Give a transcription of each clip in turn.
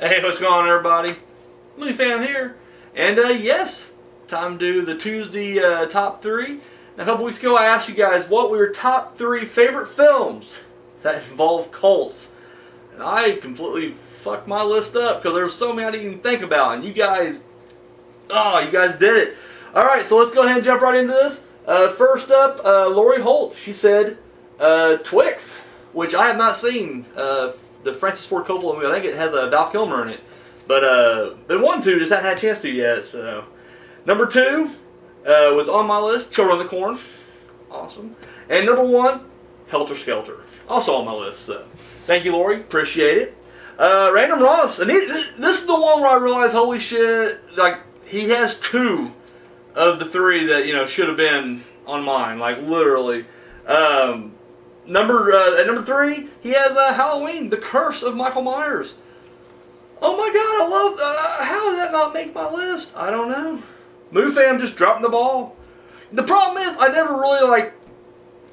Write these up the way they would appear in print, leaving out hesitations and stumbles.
Hey, what's going on, everybody? Movie fan here, and yes, time to do the Tuesday top three. Now, a couple weeks ago, I asked you guys what were your top three favorite films that involve cults, and I completely fucked my list up because there were so many I didn't even think about, and you guys did it. All right, so let's go ahead and jump right into this. First up, Lori Holt. She said Twix, which I have not seen. The Francis Ford Coppola movie. I think it has a Val Kilmer in it, but been wanting to, just haven't had a chance to yet. So, number two was on my list. Children of the Corn, awesome. And number one, Helter Skelter, also on my list. So, thank you, Lori, appreciate it. Random Ross, and this is the one where I realized, holy shit, like he has two of the three that should have been on mine, like literally. At number three, he has Halloween, The Curse of Michael Myers. Oh my god, I love, how did that not make my list? I don't know. Movie fam just dropping the ball. The problem is, I never really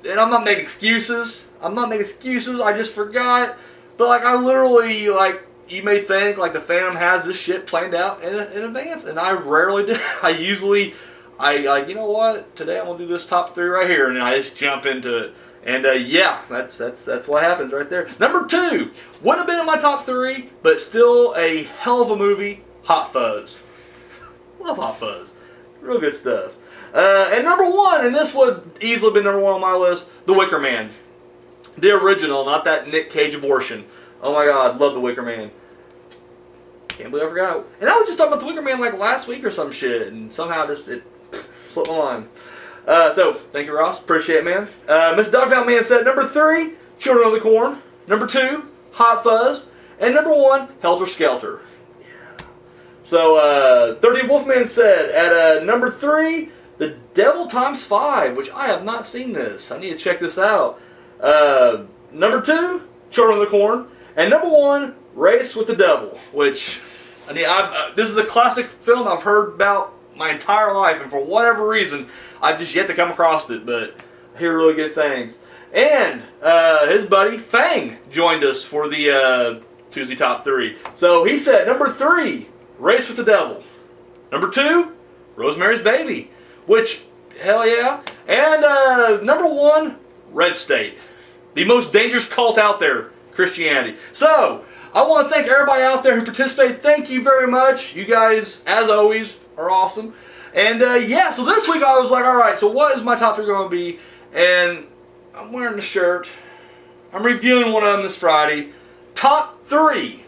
and I'm not making excuses. I just forgot. But I literally, you may think, the fam has this shit planned out in advance, and I rarely do. You know what, today I'm going to do this top three right here, and I just jump into it. And yeah, that's what happens right there. Number two, wouldn't have been in my top three, but still a hell of a movie, Hot Fuzz. Love Hot Fuzz. Real good stuff. And number one, and this would easily be number one on my list, The Wicker Man. The original, not that Nick Cage abortion. Oh my god, love The Wicker Man. Can't believe I forgot. And I was just talking about The Wicker Man last week or some shit, and somehow it slipped my mind. So, thank you, Ross. Appreciate it, man. Mr. Dogtown Man said, number three, Children of the Corn. Number two, Hot Fuzz. And number one, Helter Skelter. Yeah. So, 13 Wolfman said, at number three, The Devil Times 5, which I have not seen this. I need to check this out. Number two, Children of the Corn. And number one, Race with the Devil, which, this is a classic film I've heard about my entire life, and for whatever reason, I've just yet to come across it, but I hear really good things. And his buddy Fang joined us for the Tuesday Top 3. So he said, number three, Race with the Devil. Number two, Rosemary's Baby, which, hell yeah. And number one, Red State. The most dangerous cult out there, Christianity. So, I want to thank everybody out there who participated. Thank you very much. You guys, as always, are awesome. And yeah, so this week I was like, alright, so what is my top three going to be? And I'm wearing the shirt. I'm reviewing one of them this Friday. Top three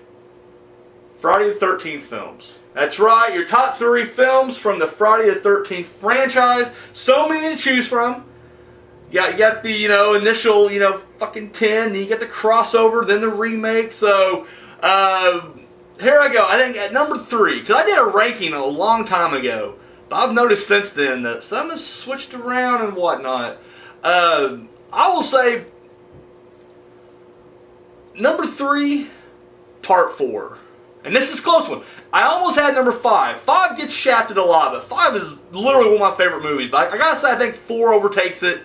Friday the 13th films. That's right, your top three films from the Friday the 13th franchise. So many to choose from. You got the, initial, fucking 10, then you get the crossover, then the remake. So, here I go. I think at number three, because I did a ranking a long time ago, but I've noticed since then that some has switched around and whatnot. I will say number three, Part 4. And this is a close one. I almost had number 5. 5 gets shafted a lot, but 5 is literally one of my favorite movies. But I gotta say, I think 4 overtakes it.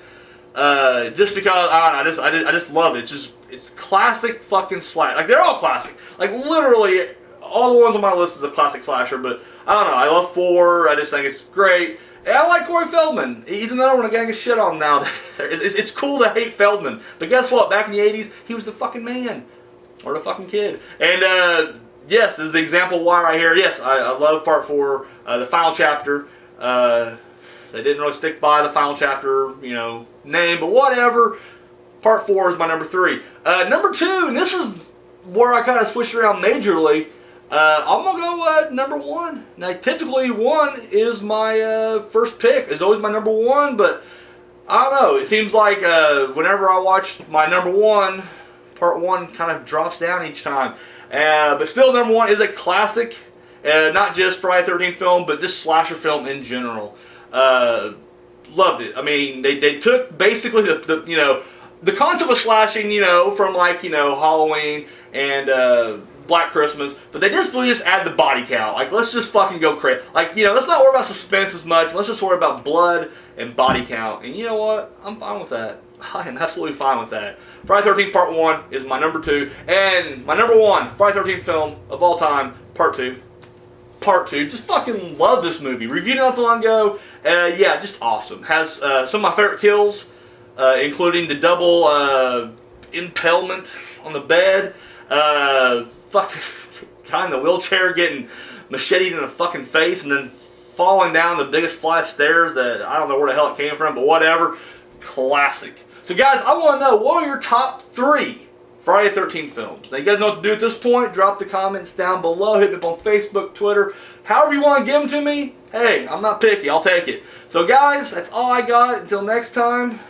Just because I just love it. It's classic fucking slash. They're all classic. Literally, all the ones on my list is a classic slasher. But I don't know. I love 4. I just think it's great. And I like Corey Feldman. He's another one getting shit on now. It's cool to hate Feldman, but guess what? Back in the '80s, he was the fucking man, or the fucking kid. And yes, this is the example why right here. Yes, I love Part 4, the final chapter. They didn't really stick by the final chapter, name, but whatever. Part 4 is my number three. Number two, and this is where I kind of switched around majorly. I'm going to go number one. Now, typically, one is my first pick. It's always my number one, but I don't know. It seems like whenever I watch my number one, Part 1 kind of drops down each time. But still, number one is a classic. Not just Friday the 13th film, but just slasher film in general. Loved it. I mean, they took basically the concept of slashing, from Halloween and Black Christmas, but they just really add the body count. Let's just fucking go crazy. Let's not worry about suspense as much. Let's just worry about blood and body count. And you know what? I'm fine with that. I am absolutely fine with that. Friday the 13th Part 1 is my number 2. And my number 1 Friday the 13th film of all time, Part 2. Part 2. Just fucking love this movie. Reviewed it not too long ago. Yeah, just awesome. Has some of my favorite kills, including the double impalement on the bed. Fucking guy in the wheelchair getting macheted in the fucking face and then falling down the biggest flight of stairs that I don't know where the hell it came from, but whatever. Classic. So guys, I want to know, what are your top 3 Friday the 13th films? Now you guys know what to do at this point. Drop the comments down below. Hit me up on Facebook, Twitter. However you want to give them to me. Hey, I'm not picky. I'll take it. So guys, that's all I got. Until next time.